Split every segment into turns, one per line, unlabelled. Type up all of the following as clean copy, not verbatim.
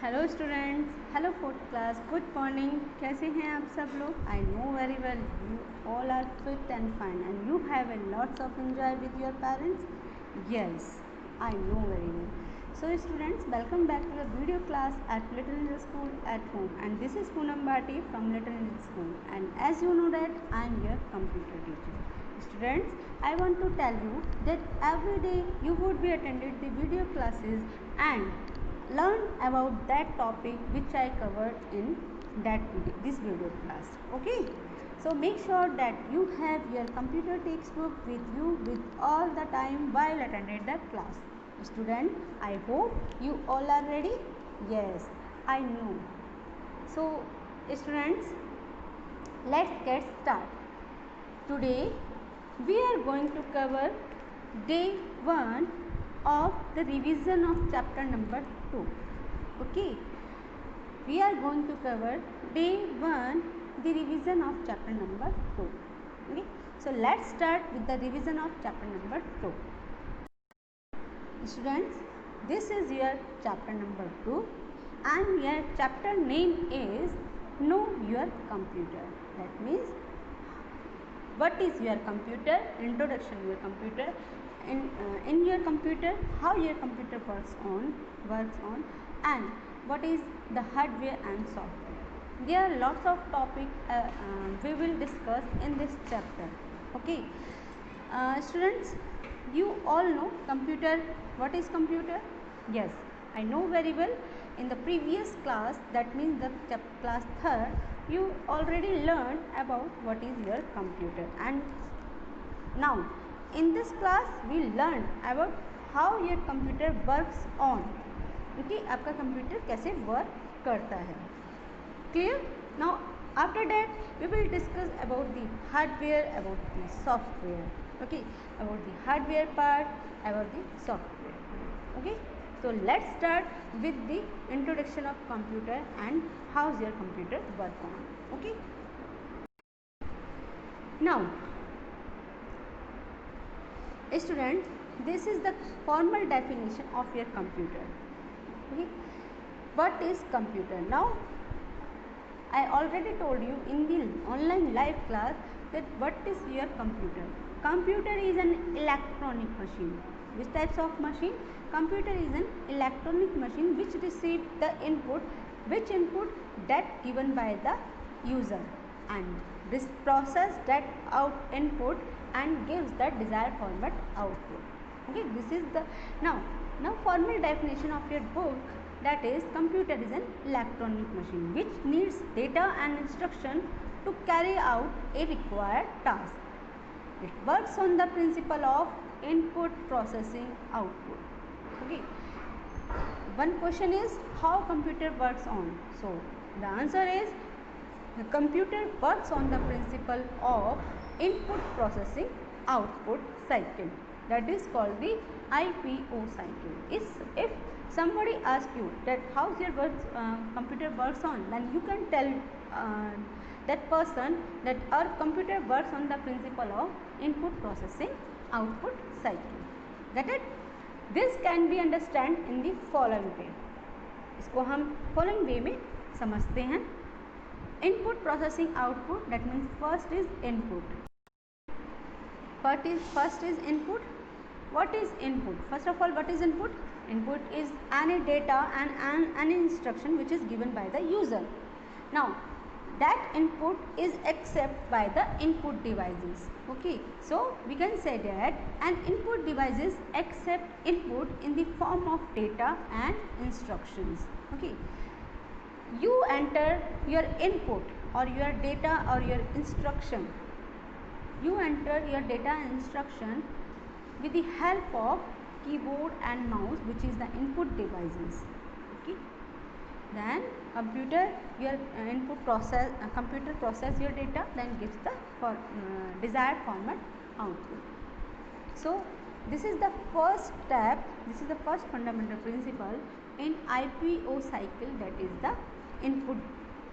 Hello students, hello fourth class, good morning. कैसे हैं आप सब लोग? I know very well you all are fit and fine and you have a lots of enjoy with your parents. Yes, I know very well. So students, welcome back to the video class at Little Angel School at home, and this is Poonam Bhati from Little Angel School, and as you know that I am your computer teacher. Students, I want to tell you that every day you would be attended the video classes and learn about that topic which I covered in this video class. Okay, so make sure that you have your computer textbook with you with all the time while attending the class. Student, I hope you all are ready. Yes, I know. So students, let's get started. Today we are going to cover day 1 of the revision of chapter number 2. Okay, we are going to cover day 1 the revision of chapter number 2. Okay, so let's start with the revision of chapter number 2. Students, this is your chapter number 2 and your chapter name is Know Your Computer. That means what is your computer, introduction to your computer, in your computer, how your computer works on, and what is the hardware and software. There are lots of topics we will discuss in this chapter. Okay, students, you all know computer. What is computer? Yes, I know very well. In the previous class, that means the class 3rd, you already learned about what is your computer, and now in this class we learn about how your computer works on. Okay, आपका computer कैसे work करता है. Clear? Now after that we will discuss about the hardware, about the software. Okay, about the hardware part, about the software. Okay, so let's start with the introduction of computer and how's your computer work on. Okay, now students, this is the formal definition of your computer. Okay, what is computer? Now I already told you in the online live class that what is your computer. Computer is an electronic machine. Which types of machine? Computer is an electronic machine which receives the input, which input that given by the user, and this process that out input and gives the desired format output. Okay, this is the now formal definition of your book, that is computer is an electronic machine which needs data and instruction to carry out a required task. It works on the principle of input processing output. Okay, one question is how computer works on. So the answer is the computer works on the principle of input processing output cycle, that is called the IPO cycle. If somebody asks you that how your computer works on, then you can tell that person that our computer works on the principle of input processing output cycle. Get it? This can be understand in the following way. इसको हम following way में समझते हैं. Input processing output, that means first is input. First is input. What is input? First of all, what is input? Input is any data and any instruction which is given by the user. Now that input is accepted by the input devices. Okay, so we can say that an input devices accept input in the form of data and instructions. Okay, you enter your input or your data or your instruction. You enter your data and instruction with the help of keyboard and mouse, which is the input devices. Okay, then computer process your data, then gives the desired format output. So this is the first step, this is the first fundamental principle in IPO cycle, that is the input.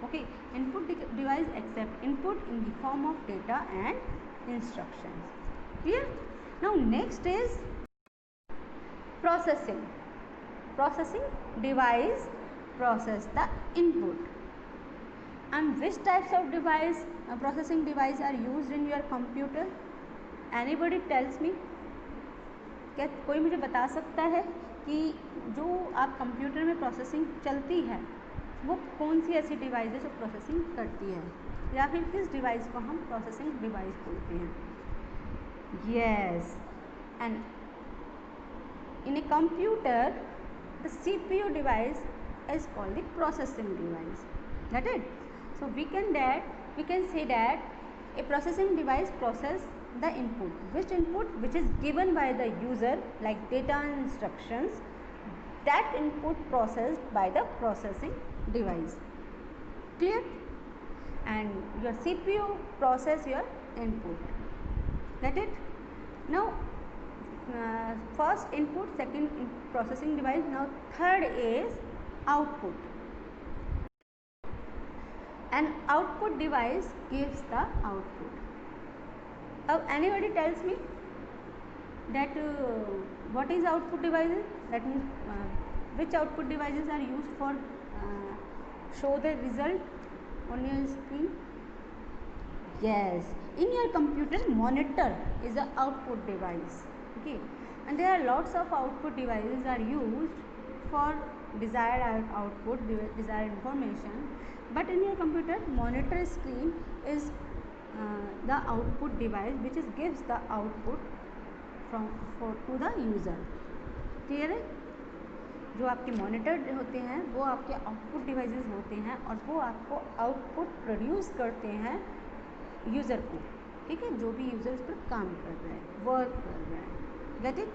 Okay, input device accept input in the form of data and instructions. Clear? Now next is processing device process the input. And which types of device, processing device are used in your computer? Anybody tells me? क्या कोई मुझे बता सकता है कि जो आप computer में प्रोसेसिंग चलती है वो कौन सी ऐसी डिवाइस है जो प्रोसेसिंग करती है, या फिर किस डिवाइस को हम प्रोसेसिंग डिवाइस बोलते हैं? Yes, and in a computer the CPU device is called the processing device. Got it? So we can say that a processing device process the input. Which input? Which is given by the user, like data and instructions. That input processed by the processing device. Clear? And your CPU process your input. Get it? Now first input, second processing device. Now third is output. An output device gives the output. Now anybody tells me that what is output devices? That means which output devices are used for show the result on your screen? Yes, in your computer monitor is the output device. Okay, and there are lots of output devices are used for desired output, desired information. But in your computer monitor screen is the output device which is gives the output to the user. Clear है? जो आपके monitor होते हैं वो आपके output devices होते हैं और वो आपको आउटपुट प्रोड्यूस करते हैं यूज़र को. ठीक है, जो भी यूज़र उस पर काम कर रहा है, वर्क कर रहा है. Get it?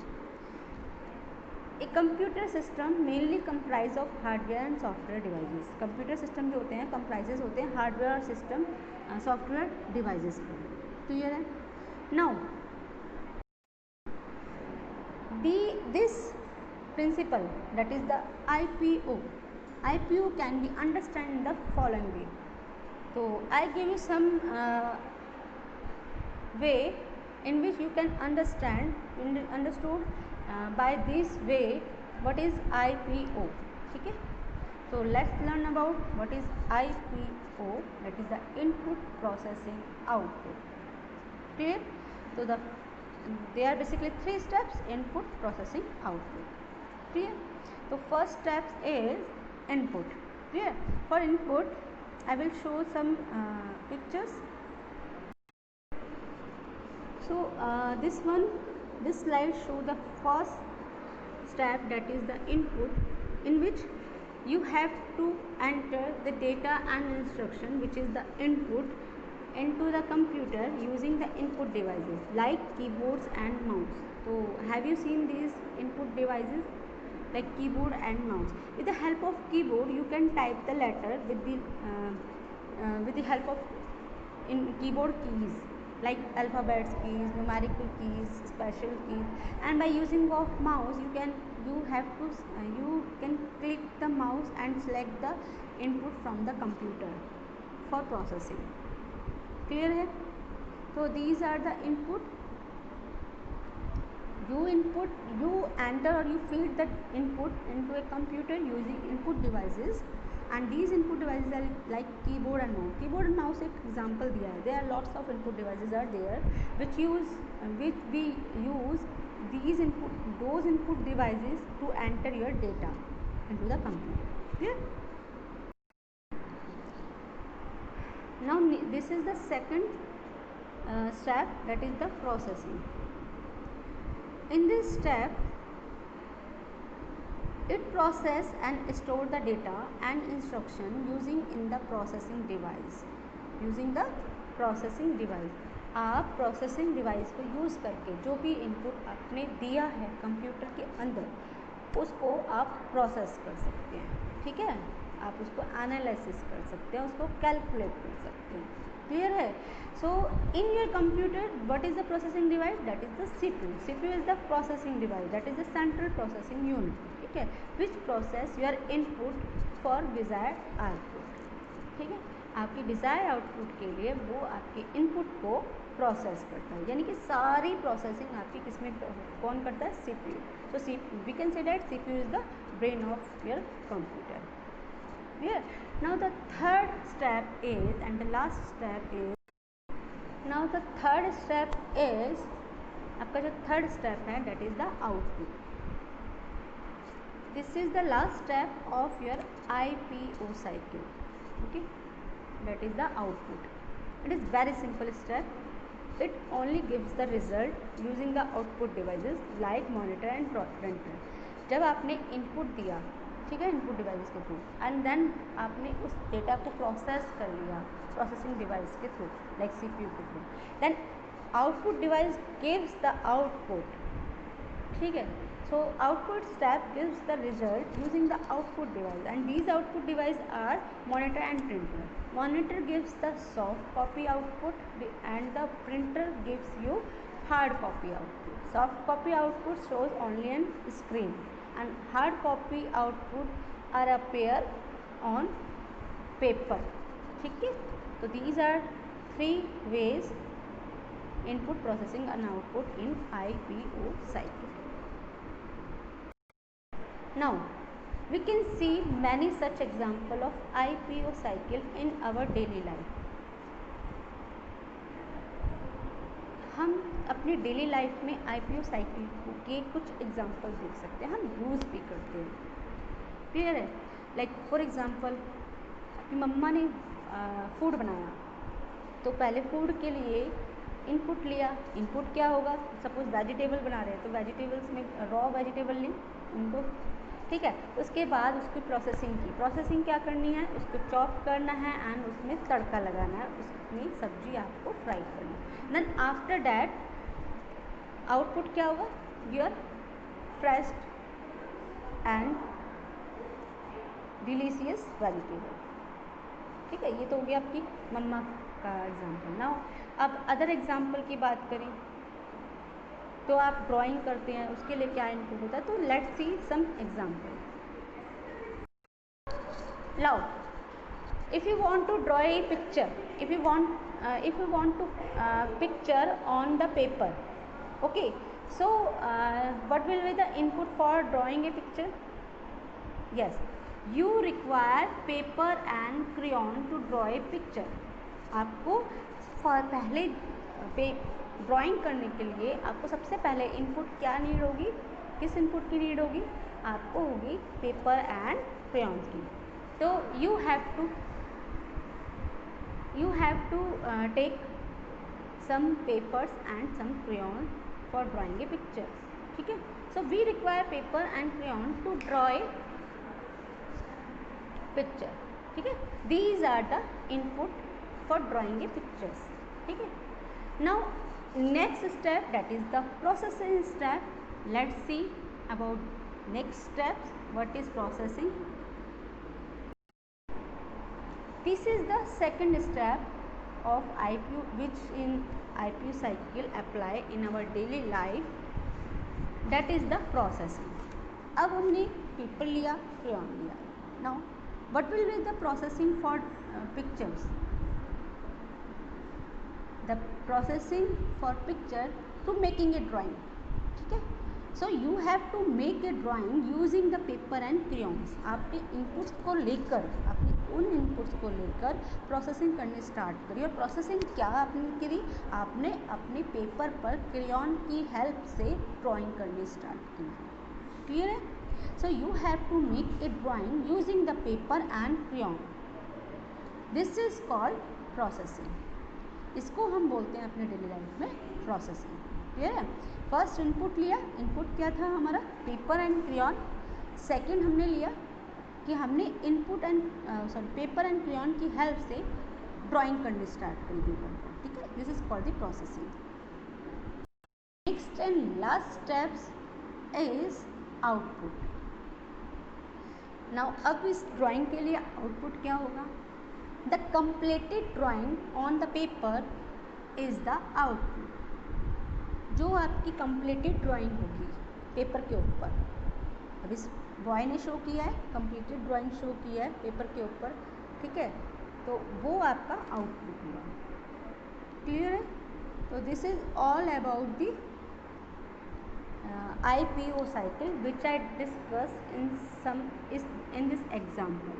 A computer system mainly comprise of hardware and software devices. Computer system जो होते हैं कंप्राइजेज होते हैं हार्डवेयर और सिस्टम सॉफ्टवेयर डिवाइसेस पर. क्लियर है? Now this principle, that is the IPO can be understood in the following way. So I give you some way in which you can understood by this way what is IPO. ठीक है, so let's learn about what is IPO, that is the input processing output. Clear? So there are basically three steps: input, processing, output. Clear? So first step is input. Clear? For input I will show some pictures. So this slide show the first step, that is the input, in which you have to enter the data and instruction which is the input into the computer using the input devices like keyboards and mouse. So have you seen these input devices like keyboard and mouse? With the help of keyboard you can type the letter with the help of keyboard keys like alphabets keys, numerical keys, special keys, and by using of mouse you can click the mouse and select the input from the computer for processing. Clear है? So these are the input. You enter or you feed that input into a computer using input devices, and these input devices are like keyboard and mouse. Keyboard and mouse एक example दिया है. There are lots of input devices are there which we use those input devices to enter your data into the computer. Clear? Now this is the second step, that is the processing. In this step it process and store the data and instruction using the processing device. आप processing device को use करके जो भी input आपने दिया है computer के अंदर उसको आप process कर सकते हैं. ठीक है, आप उसको एनालिसिस कर सकते हैं, उसको कैलकुलेट कर सकते हैं. क्लियर है? So in your computer what is the processing device? That is the CPU is the processing device, that is the central processing unit. ठीक है, which process your input for desired output. ठीक है, आपकी Dzire output के लिए वो आपके input को प्रोसेस करता है, यानी कि सारी प्रोसेसिंग आपकी किसमें कौन करता है? CPU. So we can say that CPU is the brain of your computer. Clear? Now the third step is, and the last step is, now the third step is, आपका जो third step है that is the output. This is the last step of your IPO cycle. Okay, that is the output. It is very simple step. It only gives the result using the output devices like monitor and printer. जब आपने input दिया, ठीक है, input device के through, and then आपने उस data को process कर लिया प्रोसेसिंग डिवाइस के थ्रू लाइक सीपीयू के through, then output device gives the output. ठीक है, so output step gives the result using the output device, and these output device are monitor and printer. Monitor gives the soft copy output and the printer gives you hard copy output. Soft copy output shows only on screen and hard copy output are appear on paper. ठीक है, so these are three ways input processing and output in IPO cycle. Now we can see many such example of IPO cycle in our daily life. हम अपनी daily life में IPO cycle के कुछ example देख सकते हैं, हम use भी करते हैं. क्लियर है? लाइक फॉर एग्जाम्पल आपकी मम्मा ने फूड बनाया, तो पहले फूड के लिए इनपुट लिया. इनपुट क्या होगा, सपोज वेजिटेबल बना रहे हैं तो वेजिटेबल्स में रॉ वेजिटेबल ली उनको, ठीक है. उसके बाद उसकी प्रोसेसिंग की. प्रोसेसिंग क्या करनी है, उसको चॉप करना है एंड उसमें तड़का लगाना है, उसमें सब्जी आपको फ्राई करनी है. देन आफ्टर डैट आउटपुट क्या होगा, your fresh and delicious vegetable. ठीक है, ये तो हो गया आपकी मम्मा का एग्जाम्पल. नाउ अब अदर एग्जाम्पल की बात करें तो आप ड्राइंग करते हैं, उसके लिए क्या इनपुट होता है, तो let's see some example. Now if you want to draw a picture, if you want to picture on the paper, okay, so what will be the input for drawing a picture? Yes, you require paper and crayon to draw a picture. आपको पहले drawing करने के लिए आपको सबसे पहले input क्या need होगी, किस इनपुट की नीड होगी, आपको होगी पेपर एंड क्रेयॉन्स की. तो you have to take some papers and some crayon for drawing a picture. ठीक है, so we require paper and crayon to draw a picture. ठीक है, these are the input for drawing a pictures. ठीक है, now next step, that is the processing step. Let's see about next steps. What is processing? This is the second step of IPO, which in IPO cycle apply in our daily life. That is the processing. अब हमने paper लिया, crayon लिया. Now what will be the processing for pictures? The processing for picture to making a drawing. ठीक है, so you have to make a drawing using the paper and crayons. आपके inputs को लेकर, अपने उन inputs को लेकर प्रोसेसिंग करनी स्टार्ट करी. और प्रोसेसिंग क्या आपने करी, आपने अपने पेपर पर क्रेयॉन की हेल्प से ड्राइंग करनी स्टार्ट की. क्लियर है? So you have to make a drawing using the paper and crayon. This is called processing. इसको हम बोलते हैं अपने डेली लाइफ में प्रोसेसिंग. क्लियर है? फर्स्ट इनपुट लिया, इनपुट क्या था हमारा, पेपर एंड क्रेयॉन. सेकंड हमने लिया कि हमने input and paper and crayon की हेल्प से ड्राइंग करनी स्टार्ट करी पेपर पर. ठीक है, this is called the processing. Next and last steps is output. Now अब इस ड्राइंग के लिए आउटपुट क्या होगा, the completed drawing on the paper is the output. जो आपकी completed drawing होगी पेपर के ऊपर, अब इस बॉय ने शो किया है, completed drawing शो किया है पेपर के ऊपर. ठीक है, तो वो आपका आउटपुट हुआ. क्लियर है? तो this is all about the IPO cycle which I discussed in this example.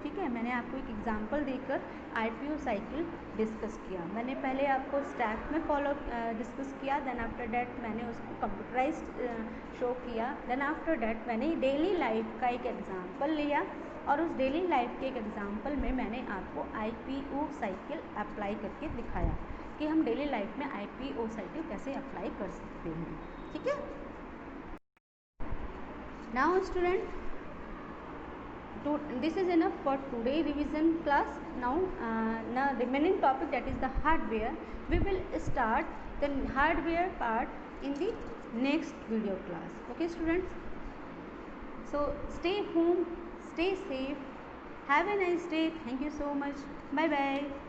ठीक है, मैंने आपको एक एग्जांपल देकर IPO साइकिल डिस्कस किया। मैंने पहले आपको स्टैक में डिस्कस किया, देन आफ्टर डैट मैंने उसको कंप्यूटराइज्ड शो किया, देन आफ्टर डैट मैंने डेली लाइफ का एक एग्जांपल लिया और उस डेली लाइफ के एक एग्जांपल में मैंने आपको IPO साइकिल अप्लाई करके दिखाया कि हम डेली लाइफ में IPO साइकिल कैसे अप्लाई कर सकते हैं। ठीक है, now student, this is enough for today revision class. Now remaining topic, that is the hardware. We will start the hardware part in the next video class. Okay students, so stay home, stay safe, have a nice day. Thank you so much. Bye bye.